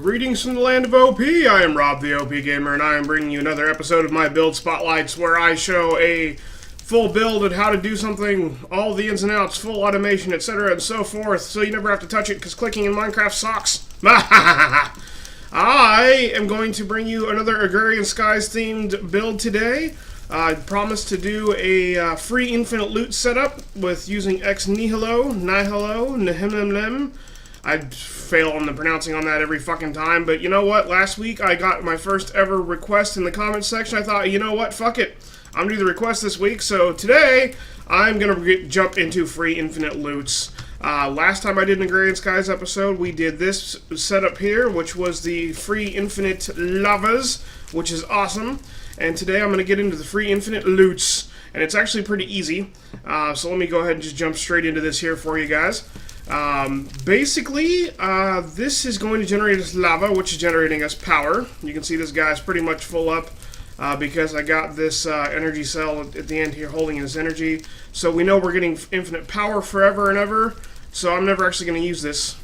Greetings from the land of OP. I am Rob the OPGamer, and I am bringing you another episode of my build spotlights where I show a full build and how to do something, all the ins and outs, full automation, etc. and so forth, so you never have to touch it because clicking in Minecraft sucks. I am going to bring you another Agrarian Skies themed build today. I promised to do a free infinite loot setup with using Ex Nihilo, I fail on the pronouncing on that every fucking time, but you know what? Last week I got my first ever request in the comments section. I thought, you know what? Fuck it. I'm going to do the request this week, so today I'm going to jump into free infinite loots. Last time I did an Agrarian Skies episode, we did this setup here, which was the free infinite lavas, which is awesome. And today I'm going to get into the free infinite loots, and it's actually pretty easy. So let me go ahead and just jump straight into this here for you guys. Basically, this is going to generate us lava, which is generating us power. You can see this guy's pretty much full up because I got this energy cell at the end here holding his energy. So we know we're getting infinite power forever and ever. So I'm never actually going to use this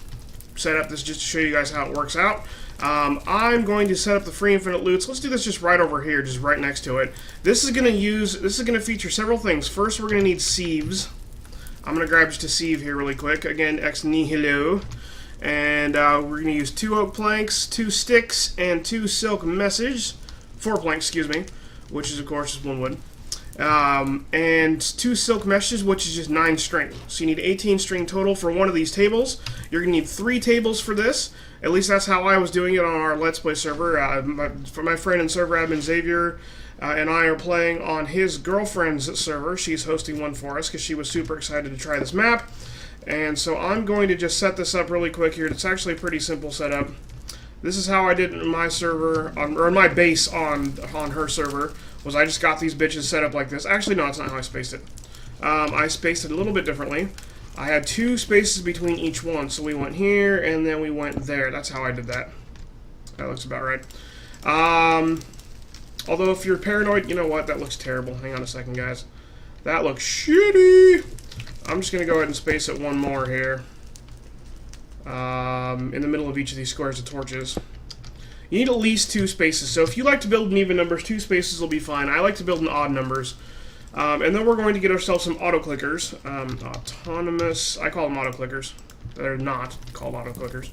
setup. This is just to show you guys how it works out. I'm going to set up the free infinite loots. Let's do this just right over here, just right next to it. This is going to feature several things. First, we're going to need sieves. I'm going to grab just a sieve here really quick. Again, Ex Nihilo. And we're going to use 2 oak planks, 2 sticks, and 2 silk meshes. 4 planks, excuse me. Which is, of course, is 1 wood. And 2 silk meshes, which is just 9 string. So you need 18 string total for one of these tables. You're going to need 3 tables for this. At least that's how I was doing it on our Let's Play server. For my friend and server admin Xavier and I are playing on his girlfriend's server. She's hosting one for us because she was super excited to try this map. And so I'm going to just set this up really quick here. It's actually a pretty simple setup. This is how I did it in my server, or in my base on her server, was I just got these bitches set up like this. Actually, no, that's not how I spaced it. I spaced it a little bit differently. I had 2 spaces between each one, so we went here, and then we went there. That's how I did that. That looks about right. Although, if you're paranoid, you know what? That looks terrible. Hang on a second, guys. That looks shitty. I'm just going to go ahead and space it one more here. In the middle of each of these squares of torches. You need at least 2 spaces. So if you like to build in even numbers, 2 spaces will be fine. I like to build in odd numbers. And then we're going to get ourselves some auto-clickers. Autonomous... I call them auto-clickers. They're not called auto-clickers.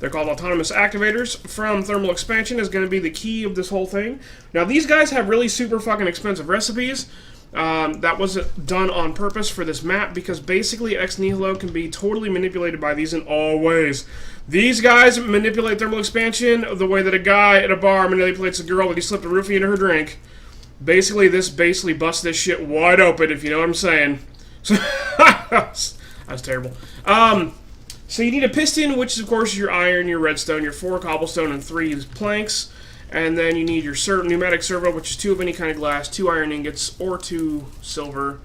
They're called autonomous activators from thermal expansion is going to be the key of this whole thing. Now, these guys have really super fucking expensive recipes. That wasn't done on purpose for this map because basically Ex Nihilo can be totally manipulated by these in all ways. These guys manipulate thermal expansion the way that a guy at a bar manipulates a girl that he slipped a roofie into her drink. Basically, this busts this shit wide open, if you know what I'm saying. That was terrible. So you need a piston, which is, of course, your iron, your redstone, your 4 cobblestone, and 3 planks. And then you need your pneumatic servo, which is 2 of any kind of glass, 2 iron ingots, or 2 silver,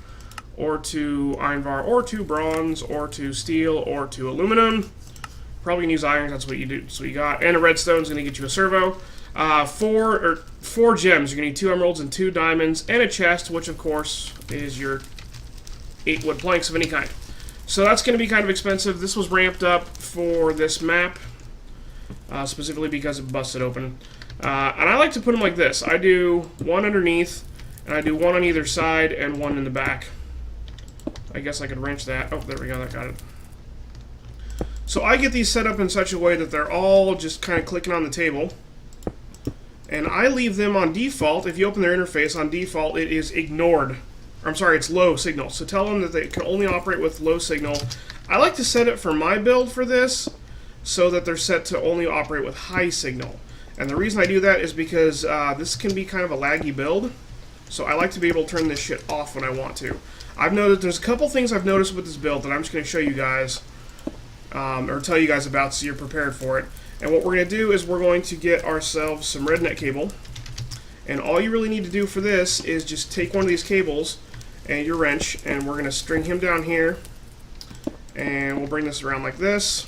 or 2 iron bar, or 2 bronze, or 2 steel, or 2 aluminum. Probably gonna use iron, that's what you do. So you got, and a redstone's gonna get you a servo. 4 gems. You're gonna need 2 emeralds and 2 diamonds, and a chest, which of course is your 8 wood planks of any kind. So that's going to be kind of expensive. This was ramped up for this map, specifically because it busted open. And I like to put them like this. I do 1 underneath, and I do 1 on either side, and 1 in the back. I guess I could wrench that. Oh, there we go, that got it. So I get these set up in such a way that they're all just kind of clicking on the table. And I leave them on default. If you open their interface, on default, it is ignored. I'm sorry, it's low signal. So tell them that they can only operate with low signal. I like to set it for my build for this so that they're set to only operate with high signal. And the reason I do that is because this can be kind of a laggy build. So I like to be able to turn this shit off when I want to. I've noticed there's a couple things I've noticed with this build that I'm just going to show you guys or tell you guys about so you're prepared for it. And what we're going to do is we're going to get ourselves some rednet cable. And all you really need to do for this is just take one of these cables and your wrench, and we're going to string him down here, and we'll bring this around like this,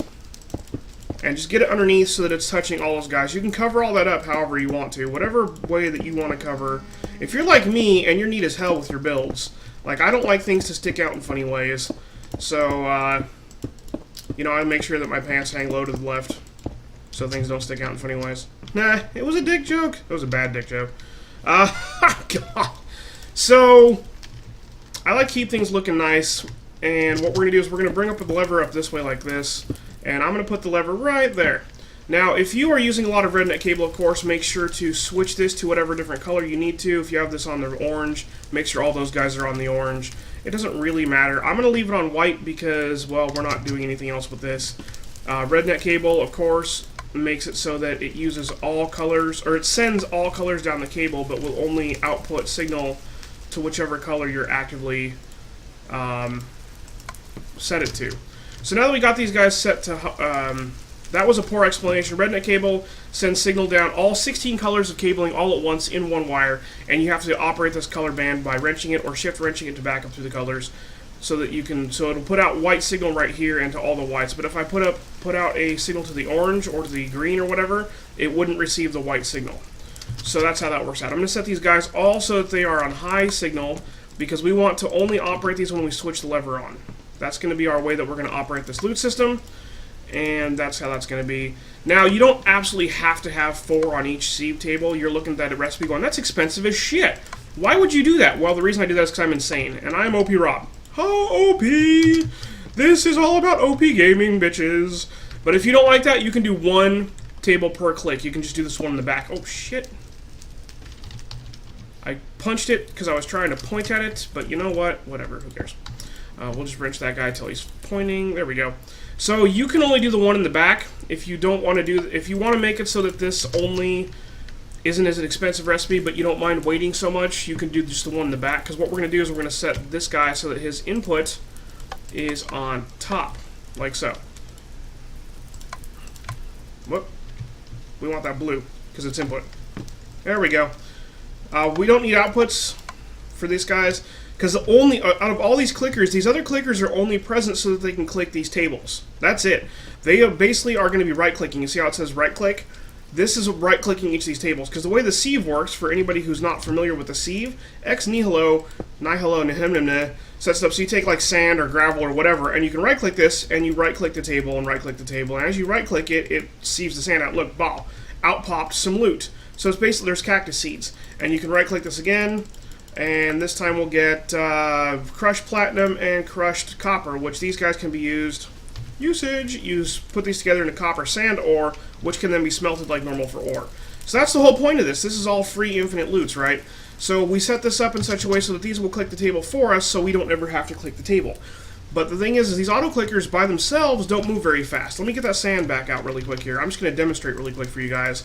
and just get it underneath so that it's touching all those guys. You can cover all that up however you want to, whatever way that you want to cover. If you're like me and you're neat as hell with your builds, like I don't like things to stick out in funny ways, so you know, I make sure that my pants hang low to the left. so things don't stick out in funny ways. Nah, it was a dick joke. It was a bad dick joke. God. So, I like to keep things looking nice, and what we're going to do is we're going to bring up the lever up this way like this, and I'm going to put the lever right there. Now, if you are using a lot of redneck cable, of course, make sure to switch this to whatever different color you need to. If you have this on the orange, make sure all those guys are on the orange. It doesn't really matter. I'm going to leave it on white because, well, we're not doing anything else with this. Redneck cable, of course, makes it so that it uses all colors, or it sends all colors down the cable, but will only output signal to whichever color you're actively set it to. So now that we got these guys set to, that was a poor explanation. Redneck cable sends signal down all 16 colors of cabling all at once in one wire, and you have to operate this color band by wrenching it or shift wrenching it to back up through the colors, so that you can. So it'll put out white signal right here into all the whites. But if I put out a signal to the orange or to the green or whatever, it wouldn't receive the white signal. So that's how that works out. I'm going to set these guys all so that they are on high signal, because we want to only operate these when we switch the lever on. That's going to be our way that we're going to operate this Lewtz system, and that's how that's going to be. Now, you don't absolutely have to have 4 on each sieve table. You're looking at that recipe going, that's expensive as shit. Why would you do that? Well, the reason I do that is because I'm insane, and I'm OP Rob. Oh, OP! This is all about OP gaming, bitches. But if you don't like that, you can do 1 table per click. You can just do this one in the back. Oh, shit. I punched it because I was trying to point at it, but you know what? Whatever, who cares? We'll just wrench that guy until he's pointing. There we go. So you can only do the one in the back if you don't want to do. If you want to make it so that this only isn't as an expensive recipe, but you don't mind waiting so much, you can do just the one in the back. Because what we're going to do is we're going to set this guy so that his input is on top, like so. Whoop. We want that blue because it's input. There we go. We don't need outputs for these guys, because only out of all these clickers, these other clickers are only present so that they can click these tables. That's it. They basically are going to be right-clicking. You see how it says right-click? This is right-clicking each of these tables, because the way the sieve works, for anybody who's not familiar with the sieve, Ex Nihilo, sets it up so you take like sand or gravel or whatever, and you can right-click this, and you right-click the table and right-click the table, and as you right-click it, it sieves the sand out. Look, bow, out popped some loot. So it's basically, there's cactus seeds, and you can right-click this again, and this time we'll get crushed platinum and crushed copper, which these guys can be used. Put these together in a copper sand ore, which can then be smelted like normal for ore. So that's the whole point of this. This is all free infinite Lewtz, right? So we set this up in such a way so that these will click the table for us, so we don't ever have to click the table. But the thing is these auto clickers by themselves don't move very fast. Let me get that sand back out really quick here. I'm just going to demonstrate really quick for you guys.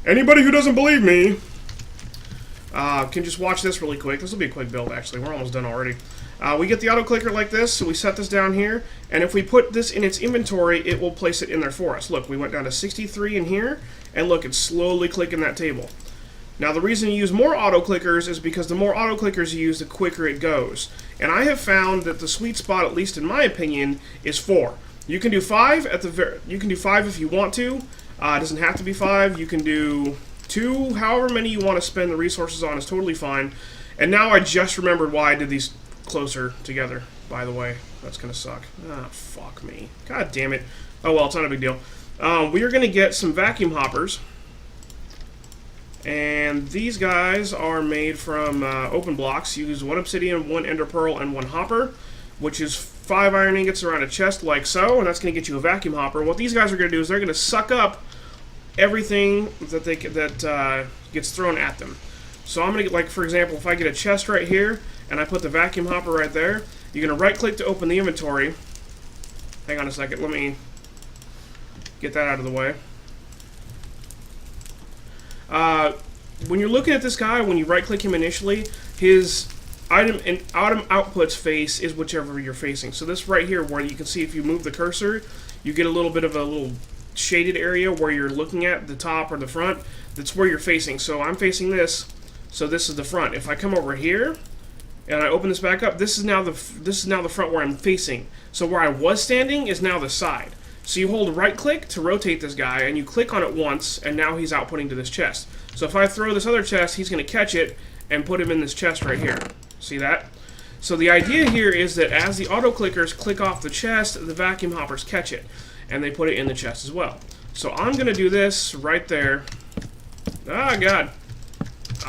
Anybody who doesn't believe me can just watch this really quick. This will be a quick build, actually. We're almost done already. We get the auto clicker like this, so we set this down here, and if we put this in its inventory, it will place it in there for us. Look, we went down to 63 in here, and look, it's slowly clicking that table. Now, the reason you use more auto clickers is because the more auto clickers you use, the quicker it goes. And I have found that the sweet spot, at least in my opinion, is 4. You can do 5 you can do 5 if you want to. It doesn't have to be 5. You can do 2. However many you want to spend the resources on is totally fine. And now I just remembered why I did these closer together, by the way. That's going to suck. Ah, fuck me. God damn it. Oh, well, it's not a big deal. We are going to get some vacuum hoppers. And these guys are made from open blocks. You use 1 obsidian, 1 ender pearl, and 1 hopper, which is 5 iron ingots around a chest like so, and that's going to get you a vacuum hopper. What these guys are going to do is they're going to suck up everything that gets thrown at them. So I'm going to get, like, for example, if I get a chest right here, and I put the vacuum hopper right there, you're going to right-click to open the inventory. Hang on a second, let me get that out of the way. When you're looking at this guy, when you right-click him initially, his item outputs face is whichever you're facing. So this right here, where you can see if you move the cursor, you get a little bit of a little shaded area where you're looking at the top or the front. That's where you're facing. So I'm facing this, so this is the front. If I come over here and I open this back up, this is now the front where I'm facing. So where I was standing is now the side. So you hold right-click to rotate this guy, and you click on it once, and now he's outputting to this chest. So if I throw this other chest, he's going to catch it and put him in this chest right here. See that? So the idea here is that as the auto-clickers click off the chest, the vacuum hoppers catch it, and they put it in the chest as well. So I'm going to do this right there. Ah, God.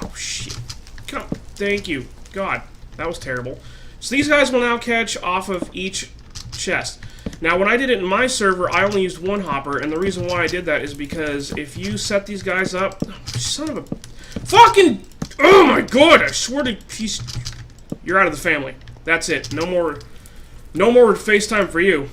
Oh, shit. Come on. Thank you. God, that was terrible. So these guys will now catch off of each chest. Now, when I did it in my server, I only used one hopper, and the reason why I did that is because if you set these guys up... Son of a... Fucking... Oh, my God! I swear to... You're out of the family. That's it. No more FaceTime for you.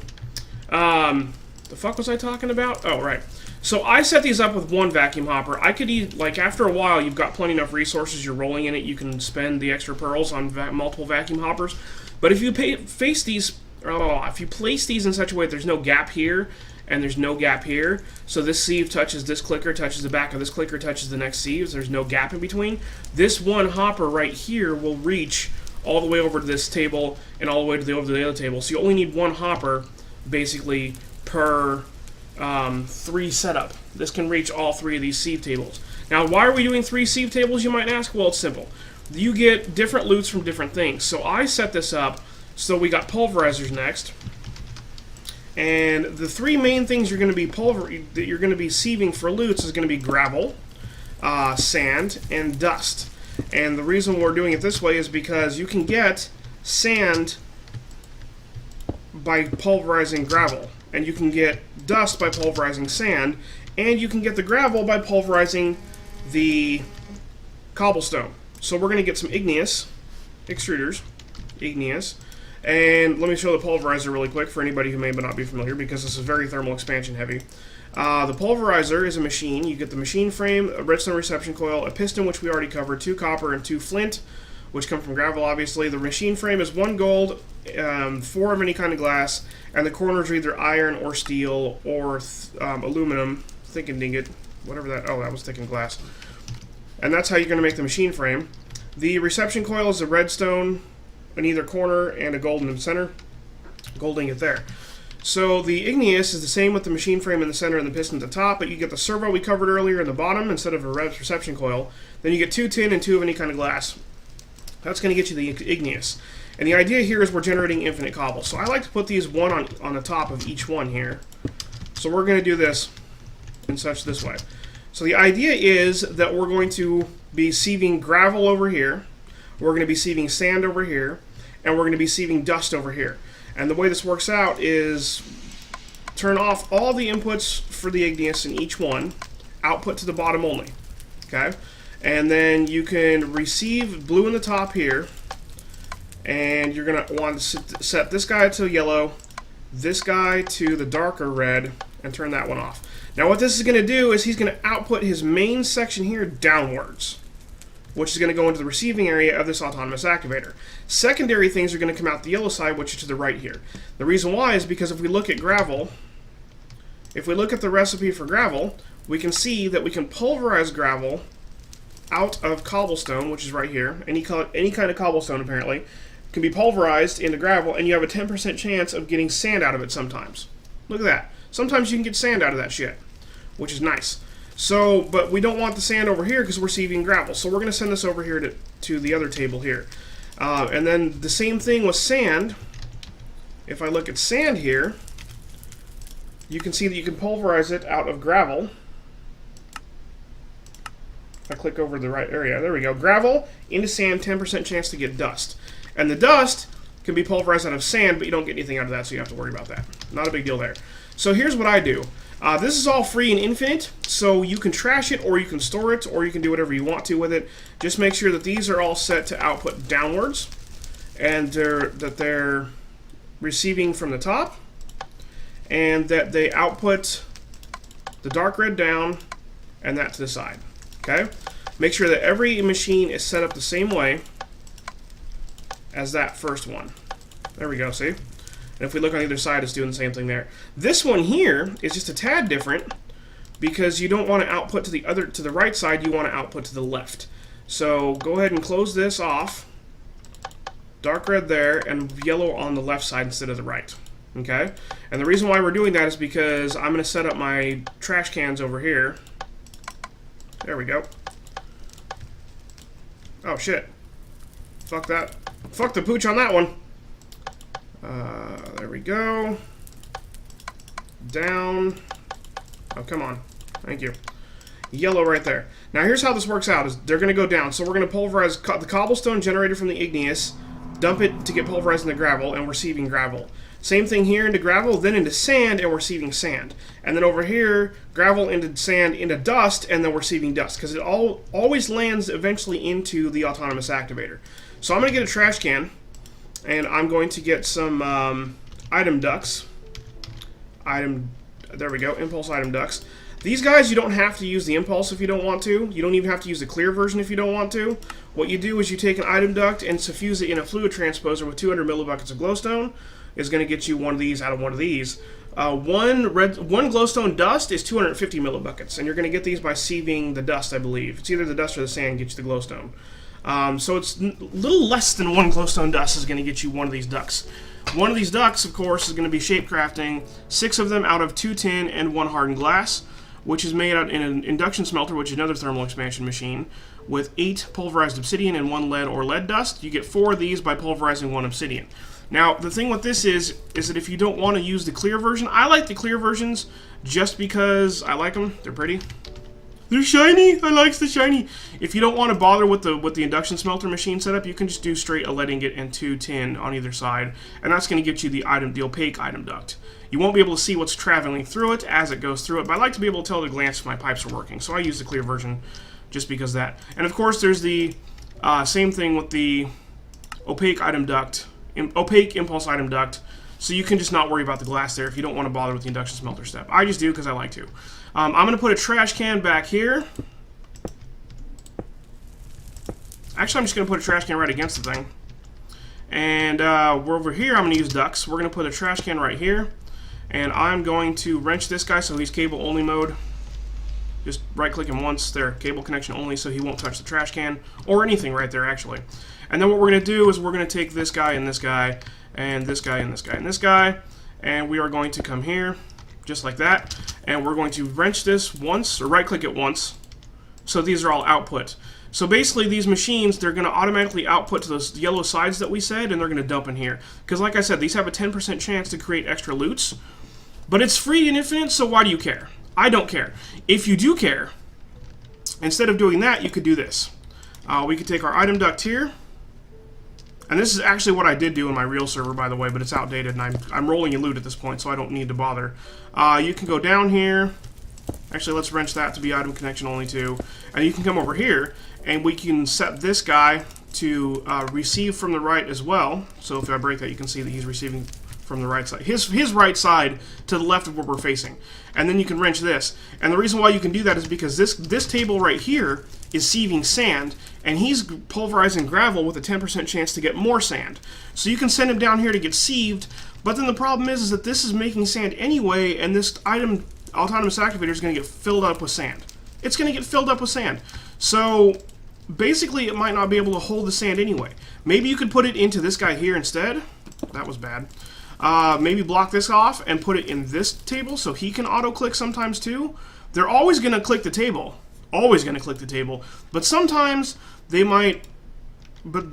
The fuck was I talking about? Oh, right. So I set these up with one vacuum hopper. I could eat, like, after a while, you've got plenty enough resources, you're rolling in it, you can spend the extra pearls on multiple vacuum hoppers. But if you place these in such a way that there's no gap here, and there's no gap here, so this sieve touches this clicker, touches the back of this clicker, touches the next sieve, there's no gap in between, this one hopper right here will reach all the way over to this table and all the way to over to the other table. So you only need one hopper, basically, per 3 setup. This can reach all 3 of these sieve tables. Now, why are we doing 3 sieve tables, you might ask? Well, it's simple. You get different loots from different things. So I set this up so we got pulverizers next. And the 3 main things you're going to be sieving for loots is going to be gravel, sand, and dust. And the reason we're doing it this way is because you can get sand by pulverizing gravel, and you can get dust by pulverizing sand, and you can get the gravel by pulverizing the cobblestone. So we're going to get some igneus, extruders, igneus, and let me show the pulverizer really quick for anybody who may not be familiar, because this is very thermal expansion heavy. The pulverizer is a machine. You get the machine frame, a redstone reception coil, a piston, which we already covered, 2 copper and 2 flint, which come from gravel, obviously. The machine frame is 1 gold, 4 of any kind of glass, and the corners are either iron or steel or aluminum, thick and dinget, whatever that, oh, that was thick and glass. And that's how you're going to make the machine frame. The reception coil is a redstone in either corner and a gold in the center, gold ingot there. So the igneus is the same with the machine frame in the center and the piston at the top, but you get the servo we covered earlier in the bottom instead of a reception coil. Then you get 2 tin and 2 of any kind of glass. That's going to get you the igneus. And the idea here is we're generating infinite cobble. So I like to put these one on the top of each one here. So we're going to do this in this way. So the idea is that we're going to be sieving gravel over here, we're going to be sieving sand over here, and we're going to be sieving dust over here. And the way this works out is turn off all the inputs for the igneus in each one, output to the bottom only. Okay? And then you can receive blue in the top here, and you're going to want to set this guy to yellow, this guy to the darker red, and turn that one off. Now what this is going to do is he's going to output his main section here downwards, which is going to go into the receiving area of this autonomous activator. Secondary things are going to come out the yellow side, which is to the right here. The reason why is because if we look at gravel, if we look at the recipe for gravel, we can see that we can pulverize gravel out of cobblestone, which is right here. Any kind of cobblestone, apparently, can be pulverized into gravel, and you have a 10% chance of getting sand out of it sometimes. Look at that. Sometimes you can get sand out of that shit, which is nice. So, but we don't want the sand over here because we're sieving gravel. So we're going to send this over here to the other table here. And then the same thing with sand. If I look at sand here, you can see that you can pulverize it out of gravel. If I click over the right area, there we go. Gravel into sand, 10% chance to get dust. And the dust can be pulverized out of sand, but you don't get anything out of that, so you don't have to worry about that. Not a big deal there. So here's what I do. This is all free and infinite, so you can trash it, or you can store it, or you can do whatever you want to with it. Just make sure that these are all set to output downwards, and that they're receiving from the top, and that they output the dark red down, and that to the side. Okay? Make sure that every machine is set up the same way as that first one. There we go, see? And if we look on either side, it's doing the same thing there. This one here is just a tad different because you don't want to output to the right side, you want to output to the left. So go ahead and close this off. Dark red there and yellow on the left side instead of the right. Okay? And the reason why we're doing that is because I'm going to set up my trash cans over here. There we go. Oh shit. Fuck that. Fuck the pooch on that one. There we go. Down. Oh, come on. Thank you. Yellow right there. Now here's how this works out. Is they're going to go down. So we're going to pulverize the cobblestone generated from the igneus, dump it to get pulverized into gravel, and we're sieving gravel. Same thing here into gravel, then into sand, and we're sieving sand. And then over here, gravel into sand, into dust, and then we're sieving dust. Because it always lands eventually into the autonomous activator. So I'm going to get a trash can, and I'm going to get some item ducts. There we go, impulse item ducts. These guys, you don't have to use the impulse if you don't want to. You don't even have to use the clear version if you don't want to. What you do is you take an item duct and suffuse it in a fluid transposer with 200 millibuckets of glowstone. Is going to get you one of these out of one of these. One glowstone dust is 250 millibuckets, and you're going to get these by sieving the dust, I believe. It's either the dust or the sand gets you the glowstone. So it's a little less than one glowstone dust is going to get you one of these ducts. One of these ducts, of course, is going to be shape crafting 6 of them out of 2 tin and 1 hardened glass, which is made out in an induction smelter, which is another thermal expansion machine, with 8 pulverized obsidian and 1 lead or lead dust. You get 4 of these by pulverizing 1 obsidian. Now, the thing with this is that if you don't want to use the clear version, I like the clear versions just because I like them. They're pretty. They're shiny. I like the shiny. If you don't want to bother with the induction smelter machine setup, you can just do straight a lead ingot and 2 tin on either side, and that's going to get you the opaque item duct. You won't be able to see what's traveling through it as it goes through it, but I like to be able to tell at a glance if my pipes are working, so I use the clear version just because of that. And of course, there's the same thing with the opaque item duct. Opaque impulse item duct, so you can just not worry about the glass there if you don't want to bother with the induction smelter step. I just do because I like to. I'm going to put a trash can back here. Actually, I'm just going to put a trash can right against the thing. And we're over here, I'm going to use ducts. We're going to put a trash can right here. And I'm going to wrench this guy so he's cable only mode. Just right click him once there, cable connection only, so he won't touch the trash can or anything right there actually. And then what we're going to do is we're going to take this guy and this guy and this guy and this guy and this guy, and we are going to come here just like that, and we're going to wrench this once, or right click it once, so these are all output. So basically these machines, they're going to automatically output to those yellow sides that we said, and they're going to dump in here. Because like I said, these have a 10% chance to create extra Lewtz, but it's free and infinite, so why do you care? I don't care. If you do care, instead of doing that, you could do this. We could take our item duct here, and this is actually what I did do in my real server, by the way, but it's outdated, and I'm rolling a loot at this point, so I don't need to bother. You can go down here. Actually, let's wrench that to be item connection only too. And you can come over here, and we can set this guy to receive from the right as well. So if I break that, you can see that he's receiving from the right side. His right side to the left of where we're facing. And then you can wrench this. And the reason why you can do that is because this table right here is sieving sand, and he's pulverizing gravel with a 10% chance to get more sand. So you can send him down here to get sieved, but then the problem is that this is making sand anyway, and this item autonomous activator is going to get filled up with sand. It's going to get filled up with sand. So basically it might not be able to hold the sand anyway. Maybe you could put it into this guy here instead. That was bad. Maybe block this off and put it in this table so he can auto-click sometimes too. They're always going to click the table. Always going to click the table. But sometimes they might... But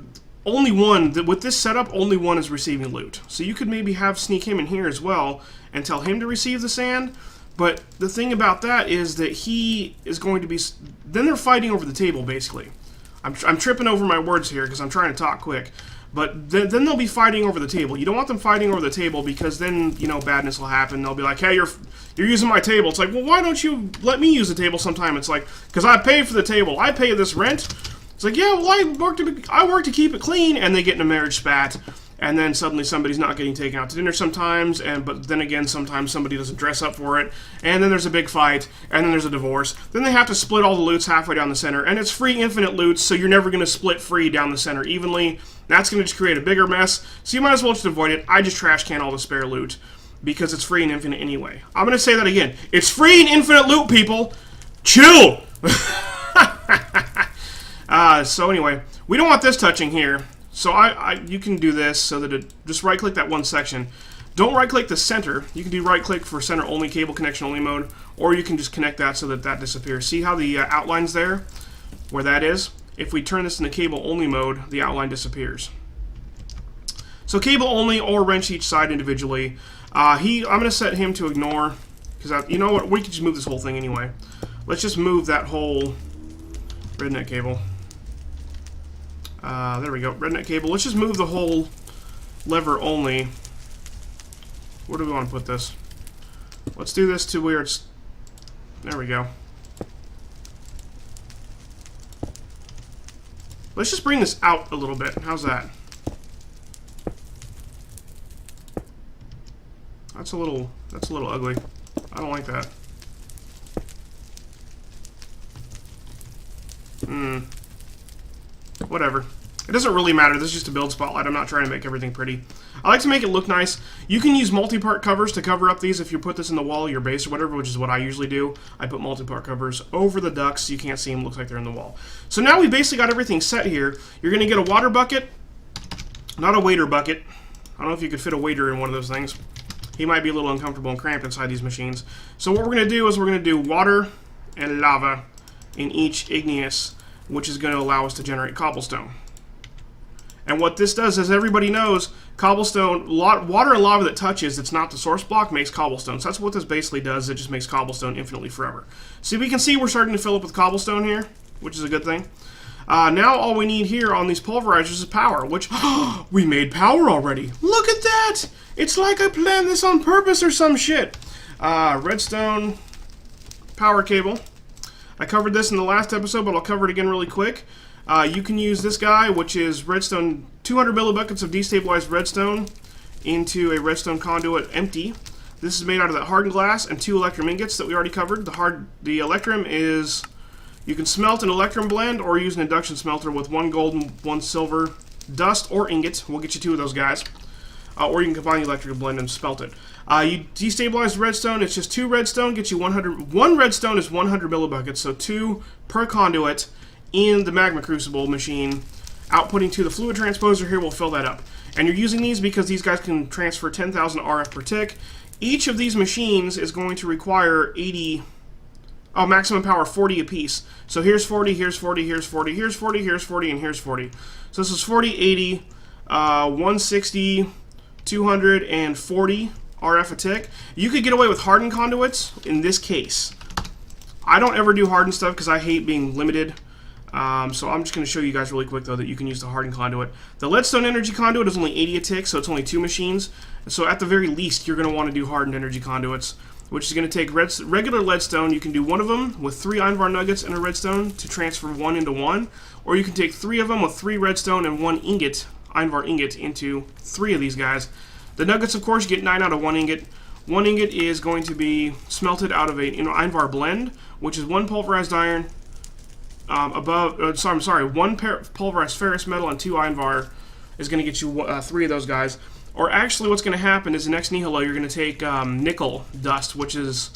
only one, with this setup, only one is receiving loot. So you could maybe sneak him in here as well and tell him to receive the sand. But the thing about that is that he is going to be... Then they're fighting over the table, basically. I'm tripping over my words here because I'm trying to talk quick. But then they'll be fighting over the table. You don't want them fighting over the table because then, you know, badness will happen. They'll be like, hey, you're using my table. It's like, well, why don't you let me use the table sometime? It's like, because I pay for the table. I pay this rent. It's like, yeah, well, I work to keep it clean. And they get in a marriage spat. And then suddenly somebody's not getting taken out to dinner sometimes, but then again, sometimes somebody doesn't dress up for it, and then there's a big fight, and then there's a divorce. Then they have to split all the loots halfway down the center, and it's free infinite loots, so you're never going to split free down the center evenly. That's going to just create a bigger mess, so you might as well just avoid it. I just trash can all the spare loot, because it's free and infinite anyway. I'm going to say that again. It's free and infinite loot, people! Chill! So anyway, we don't want this touching here. So you can do this so that it just right-click that one section. Don't right-click the center. You can do right-click for center only, cable connection only mode, or you can just connect that so that that disappears. See how the outline's there, where that is? If we turn this into cable only mode, the outline disappears. So cable only or wrench each side individually. I'm going to set him to ignore Because, you know what? We could just move this whole thing anyway. Let's just move that whole redneck cable. There we go. Redneck cable. Let's just move the whole lever only. Where do we want to put this? Let's do this to where it's... There we go. Let's just bring this out a little bit. How's that? That's a little ugly. I don't like that. Whatever. It doesn't really matter. This is just a build spotlight. I'm not trying to make everything pretty. I like to make it look nice. You can use multi-part covers to cover up these if you put this in the wall of your base or whatever, which is what I usually do. I put multi-part covers over the ducts so you can't see them. Looks like they're in the wall. So now we basically got everything set here. You're going to get a water bucket, not a waiter bucket. I don't know if you could fit a waiter in one of those things. He might be a little uncomfortable and cramped inside these machines. So what we're going to do is we're going to do water and lava in each igneus, which is going to allow us to generate cobblestone. And what this does, as everybody knows, cobblestone, water and lava that touches, that's not the source block, makes cobblestone. So that's what this basically does. It just makes cobblestone infinitely forever. So we can see we're starting to fill up with cobblestone here, which is a good thing. Now all we need here on these pulverizers is power, which, we made power already. Look at that! It's like I planned this on purpose or some shit. Redstone power cable. I covered this in the last episode, but I'll cover it again really quick. You can use this guy, which is redstone, 200 millibuckets of destabilized redstone into a redstone conduit empty. This is made out of that hardened glass and 2 electrum ingots that we already covered. The electrum is, you can smelt an electrum blend or use an induction smelter with 1 gold and 1 silver dust or ingot. We'll get you 2 of those guys. Or you can combine the electrical blend and smelt it. You destabilize redstone. It's just 2 redstone. Gets you 100. 1 redstone is 100 millibuckets, so 2 per conduit in the magma crucible machine. Outputting to the fluid transposer here will fill that up. And you're using these because these guys can transfer 10,000 RF per tick. Each of these machines is going to require 80. Oh, maximum power 40 apiece. So here's 40, here's 40, here's 40, here's 40, here's 40, and here's 40. So this is 40, 80, 160, 240 RF a tick. You could get away with hardened conduits in this case. I don't ever do hardened stuff because I hate being limited. So I'm just going to show you guys really quick, though, that you can use the hardened conduit. The leadstone energy conduit is only 80 a tick, so it's only 2 machines. So at the very least, you're going to want to do hardened energy conduits, which is going to take regular leadstone. You can do 1 of them with 3 Einvar nuggets and a redstone to transfer 1 into 1. Or you can take 3 of them with 3 redstone and 1 ingot, Einvar ingot, into 3 of these guys. The nuggets, of course, you get 9 out of 1 ingot. 1 ingot is going to be smelted out of a Einvar blend, which is 1 pulverized iron, 1 pulverized ferrous metal, and 2 Einvar is going to get you 3 of those guys. Or actually, what's going to happen is in Ex Nihilo, you're going to take nickel dust, which is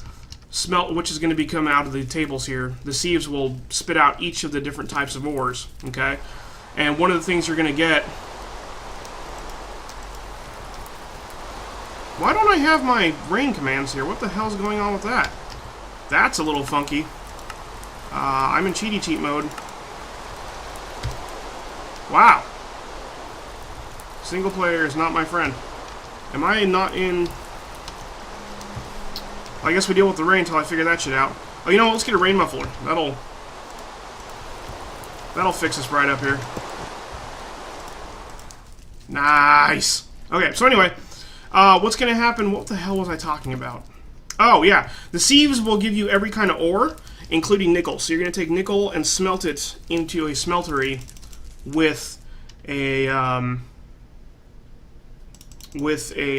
going to be coming out of the tables here. The sieves will spit out each of the different types of ores. Okay, and one of the things you're going to get. Why don't I have my rain commands here? What the hell's going on with that? That's a little funky. I'm in cheaty cheat mode. Wow. Single player is not my friend. Am I not in... I guess we deal with the rain until I figure that shit out. Oh, you know what? Let's get a rain muffler. That'll fix us right up here. Nice. Okay, so anyway, what's going to happen? What the hell was I talking about? Oh, yeah. The sieves will give you every kind of ore, including nickel. So you're going to take nickel and smelt it into a smeltery with a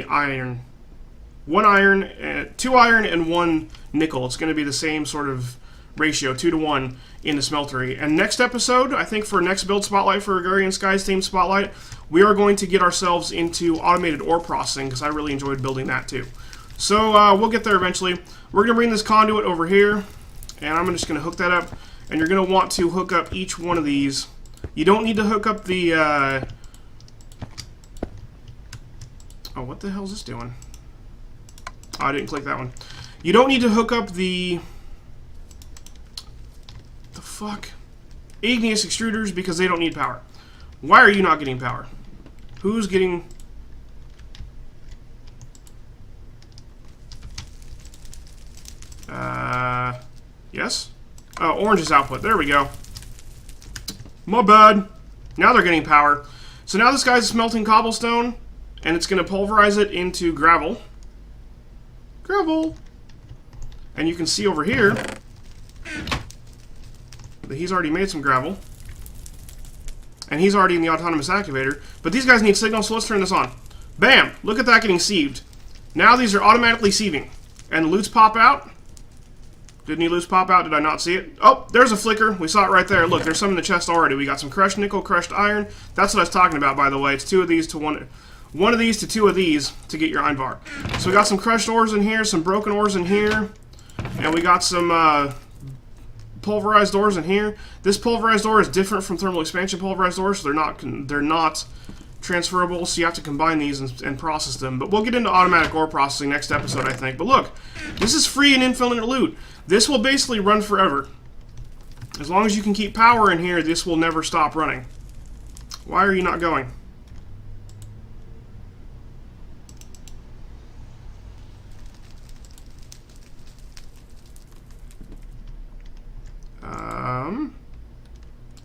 iron. 1 iron, 2 iron, and 1 nickel. It's going to be the same sort of ratio, 2 to 1 in the smeltery. And next episode, I think for next build spotlight for Agrarian Skies theme spotlight, we are going to get ourselves into automated ore processing because I really enjoyed building that too. So we'll get there eventually. We're going to bring this conduit over here, and I'm just going to hook that up. And you're going to want to hook up each one of these. You don't need to hook up the... Oh, what the hell is this doing? Oh, I didn't click that one. You don't need to hook up the fuck? Igneus extruders because they don't need power. Why are you not getting power? Who's getting... Yes? Oh, orange is output. There we go. My bad. Now they're getting power. So now this guy's smelting cobblestone, and it's going to pulverize it into gravel. Gravel. And you can see over here that he's already made some gravel. And he's already in the autonomous activator. But these guys need signal, so let's turn this on. Bam! Look at that getting sieved. Now these are automatically sieving. And the Lewtz pop out. Didn't he Lewtz pop out? Did I not see it? Oh, there's a flicker. We saw it right there. Look, there's some in the chest already. We got some crushed nickel, crushed iron. That's what I was talking about, by the way. It's 2 of these to 1 of these to 2 of these to get your iron bar. So we got some crushed ores in here, some broken ores in here, and we got some pulverized ores in here. This pulverized ore is different from thermal expansion pulverized ores, so they're not transferable, so you have to combine these and process them. But we'll get into automatic ore processing next episode, I think. But look, this is free and infinite loot. This will basically run forever. As long as you can keep power in here, this will never stop running. Why are you not going?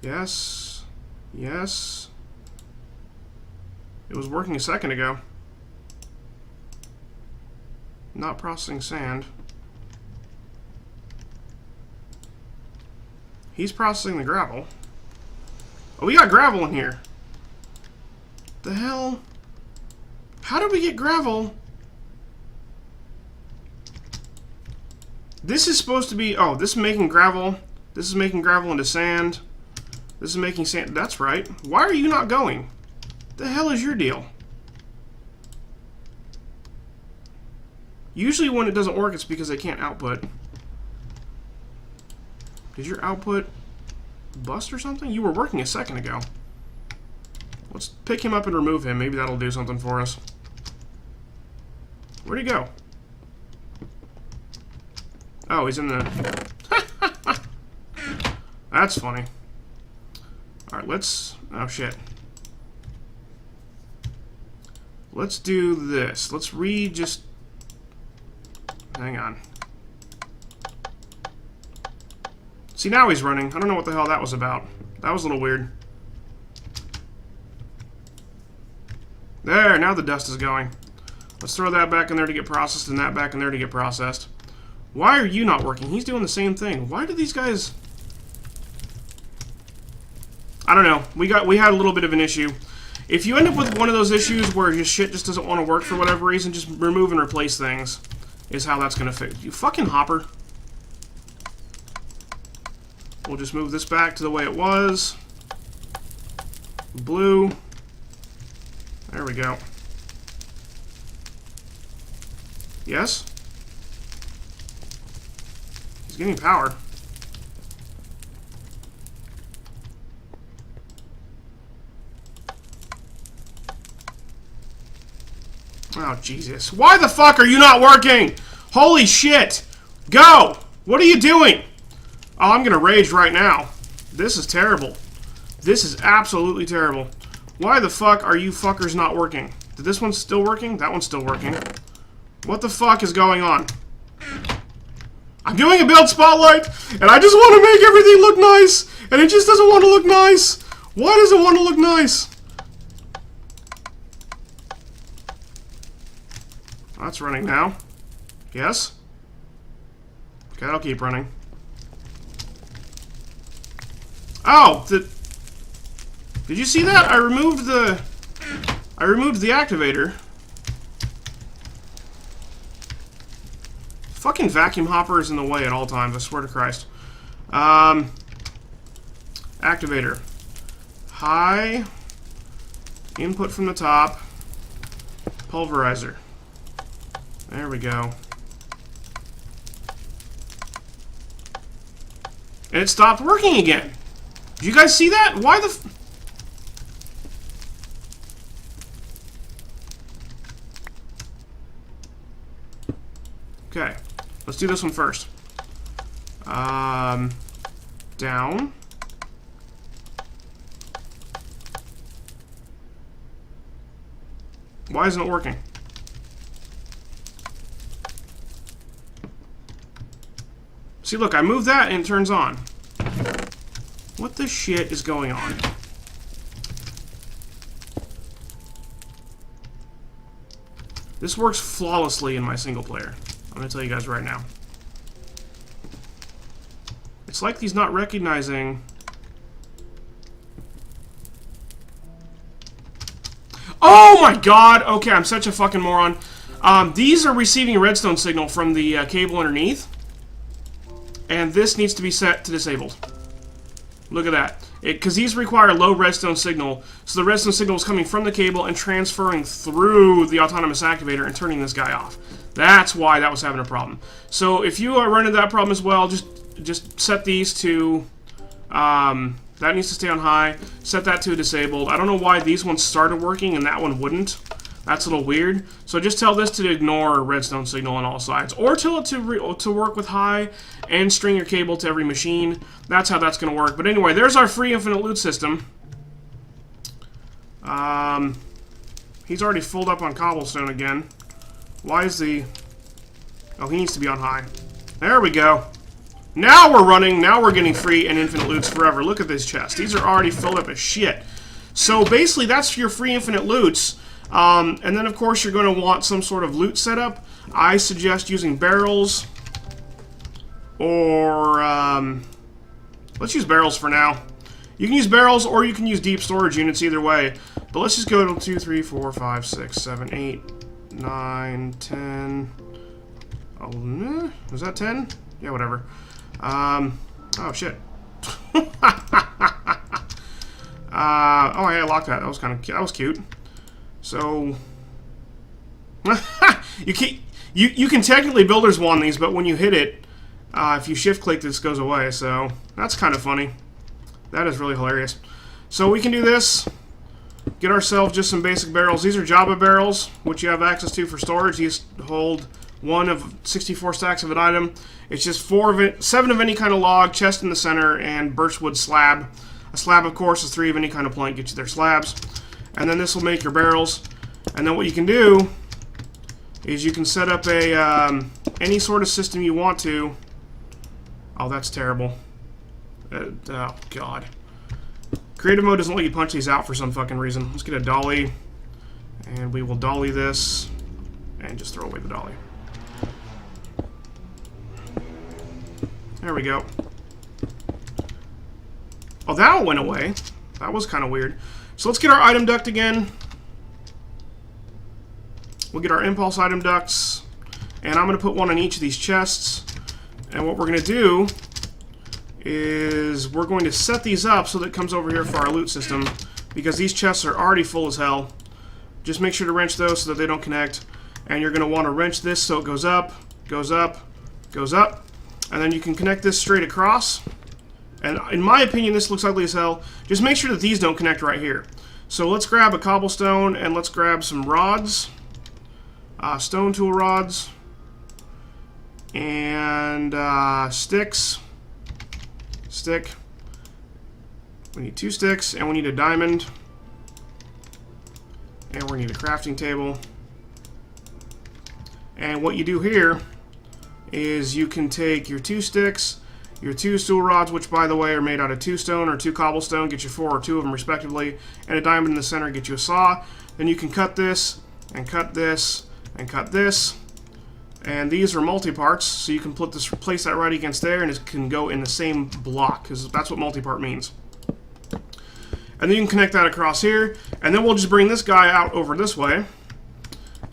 Yes. Yes. It was working a second ago. Not processing sand. He's processing the gravel. Oh, we got gravel in here. The hell? How did we get gravel? This is supposed to be... Oh, this is making gravel. This is making gravel into sand. This is making sand... That's right. Why are you not going? The hell is your deal? Usually when it doesn't work, it's because they can't output. Did your output bust or something? You were working a second ago. Let's pick him up and remove him. Maybe that'll do something for us. Where'd he go? Oh, he's in the... That's funny. Alright, let's... Oh, shit. Let's do this. Let's just... Hang on. See, now he's running. I don't know what the hell that was about. That was a little weird. There, now the dust is going. Let's throw that back in there to get processed and that back in there to get processed. Why are you not working? He's doing the same thing. Why do these guys... I don't know. We had a little bit of an issue. If you end up with one of those issues where your shit just doesn't want to work for whatever reason, just remove and replace things. Is how that's going to fix. You fucking hopper. We'll just move this back to the way it was. Blue. There we go. Yes? He's getting power. Oh, Jesus. Why the fuck are you not working? Holy shit. Go! What are you doing? Oh, I'm gonna rage right now. This is terrible. This is absolutely terrible. Why the fuck are you fuckers not working? Did this one still working? That one's still working. What the fuck is going on? I'm doing a build spotlight, and I just want to make everything look nice, and it just doesn't want to look nice. Why does it want to look nice? That's running now. Yes? Okay, I'll keep running. Oh! Did you see that? I removed the activator. Fucking vacuum hopper is in the way at all times, I swear to Christ. Activator. High. Input from the top. Pulverizer. There we go. And it stopped working again. Did you guys see that? Why the Okay. Let's do this one first. Down. Why isn't it working? See, look, I move that and it turns on. What the shit is going on? This works flawlessly in my single player. I'm going to tell you guys right now. It's like he's not recognizing... Oh my god! Okay, I'm such a fucking moron. These are receiving a redstone signal from the cable underneath. And this needs to be set to disabled. Look at that. Because these require a low redstone signal. So the redstone signal is coming from the cable and transferring through the autonomous activator and turning this guy off. That's why that was having a problem. So if you are running that problem as well, just set these to... that needs to stay on high. Set that to disabled. I don't know why these ones started working and that one wouldn't. That's a little weird. So just tell this to ignore redstone signal on all sides. Or tell it to work with high and string your cable to every machine. That's how that's going to work. But anyway, there's our free infinite loot system. He's already filled up on cobblestone again. Why is the... Oh, he needs to be on high. There we go. Now we're running. Now we're getting free and infinite loots forever. Look at this chest. These are already filled up as shit. So basically, that's your free infinite loots. And then, of course, you're going to want some sort of loot setup. I suggest using barrels. Or, let's use barrels for now. You can use barrels or you can use deep storage units either way. But let's just go to 2, 3, 4, 5, 6, 7, 8, 9, 10. Oh, was that 10? Yeah, whatever. Oh, shit. Oh, yeah, I locked that. That was kind of that was cute. So, you can technically builder's wand these, but when you hit it, if you shift click, this goes away. So that's kind of funny. That is really hilarious. So we can do this. Get ourselves just some basic barrels. These are Java barrels, which you have access to for storage. These hold 1 of 64 stacks of an item. It's just 7 of any kind of log, chest in the center, and birchwood slab. A slab, of course, is 3 of any kind of plank. Get you their slabs. And then this will make your barrels. And then what you can do is you can set up a any sort of system you want to. Oh, that's terrible. Oh, God. Creative mode doesn't let you punch these out for some fucking reason. Let's get a dolly. And we will dolly this. And just throw away the dolly. There we go. Oh, that all went away. That was kind of weird. So let's get our item duct again. We'll get our impulse item ducts. And I'm going to put one on each of these chests. And what we're going to do is we're going to set these up so that it comes over here for our loot system. Because these chests are already full as hell. Just make sure to wrench those so that they don't connect. And you're going to want to wrench this so it goes up, goes up, goes up. And then you can connect this straight across. And in my opinion, this looks ugly as hell. Just make sure that these don't connect right here. So let's grab a cobblestone and let's grab some rods. Stone tool rods. And sticks. Stick. We need 2 sticks and we need a diamond. And we need a crafting table. And what you do here is you can take your 2 sticks, your 2 stool rods, which by the way are made out of 2 stone or 2 cobblestone, get you 4 or 2 of them respectively, and a diamond in the center, get you a saw. Then you can cut this, and cut this, and cut this. And these are multi-parts, so you can place that right against there, and it can go in the same block, because that's what multi-part means. And then you can connect that across here, and then we'll just bring this guy out over this way.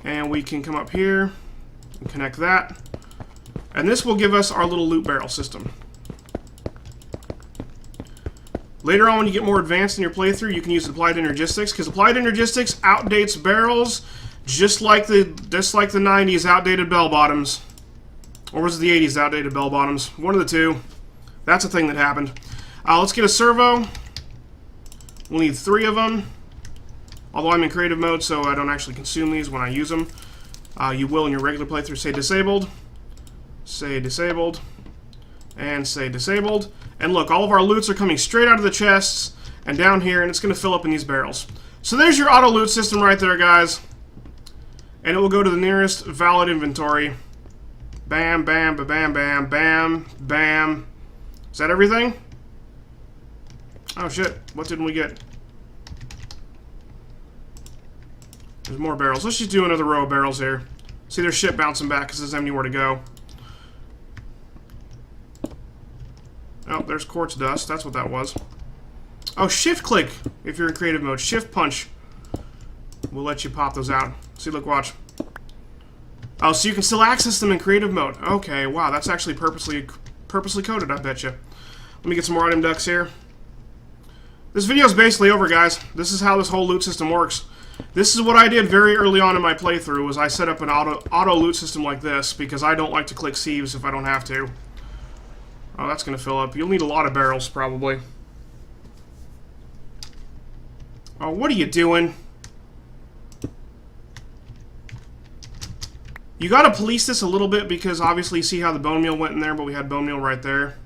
And we can come up here and connect that. And this will give us our little loot barrel system. Later on, when you get more advanced in your playthrough, you can use applied energistics, because applied energistics outdates barrels just like the 90s outdated bell bottoms. Or was it the 80s outdated bell bottoms? One of the two. That's a thing that happened. Let's get a servo. We'll need 3 of them. Although I'm in creative mode, so I don't actually consume these when I use them. You will in your regular playthrough. Say disabled. Say disabled. And say disabled. And look, all of our loots are coming straight out of the chests and down here, and it's going to fill up in these barrels. So there's your auto loot system right there, guys. And it will go to the nearest valid inventory Bam, bam, bam, bam, bam, bam. Is that everything? Oh shit, what didn't we get? There's more barrels. Let's just do another row of barrels here. See, there's shit bouncing back because there's anywhere to go. Oh, there's quartz dust. That's what that was. Oh, shift click if you're in creative mode. Shift punch will let you pop those out. See, look, watch. Oh, so you can still access them in creative mode. Okay, wow, that's actually purposely coded, I bet you. Let me get some more item ducts here. This video is basically over, guys. This is how this whole loot system works. This is what I did very early on in my playthrough, was I set up an auto loot system like this, because I don't like to click sieves if I don't have to. Oh, that's going to fill up. You'll need a lot of barrels, probably. Oh, what are you doing? You got to police this a little bit, because obviously you see how the bone meal went in there, but we had bone meal right there.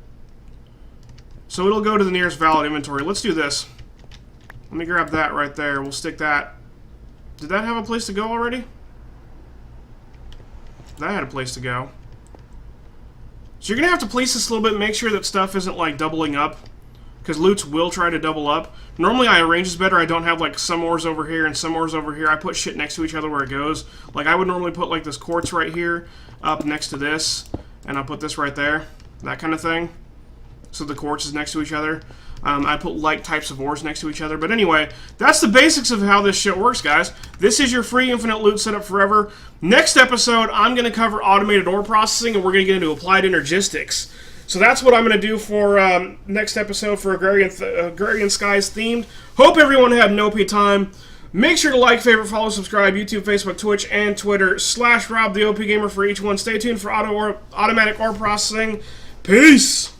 So it'll go to the nearest valid inventory. Let's do this. Let me grab that right there. We'll stick that. Did that have a place to go already? That had a place to go. So you're going to have to police this a little bit, make sure that stuff isn't like doubling up, because Lewtz will try to double up. Normally I arrange this better. I don't have like some ores over here and some ores over here. I put shit next to each other where it goes. Like I would normally put like this quartz right here up next to this, and I'll put this right there, that kind of thing. So the quartz is next to each other. I put like types of ores next to each other. But anyway, that's the basics of how this shit works, guys. This is your free infinite loot setup forever. Next episode, I'm going to cover automated ore processing, and we're going to get into applied energistics. So that's what I'm going to do for next episode for Agrarian Skies themed. Hope everyone had an OP time. Make sure to like, favorite, follow, subscribe, YouTube, Facebook, Twitch, and Twitter, /Rob the OPGamer for each one. Stay tuned for automatic ore processing. Peace!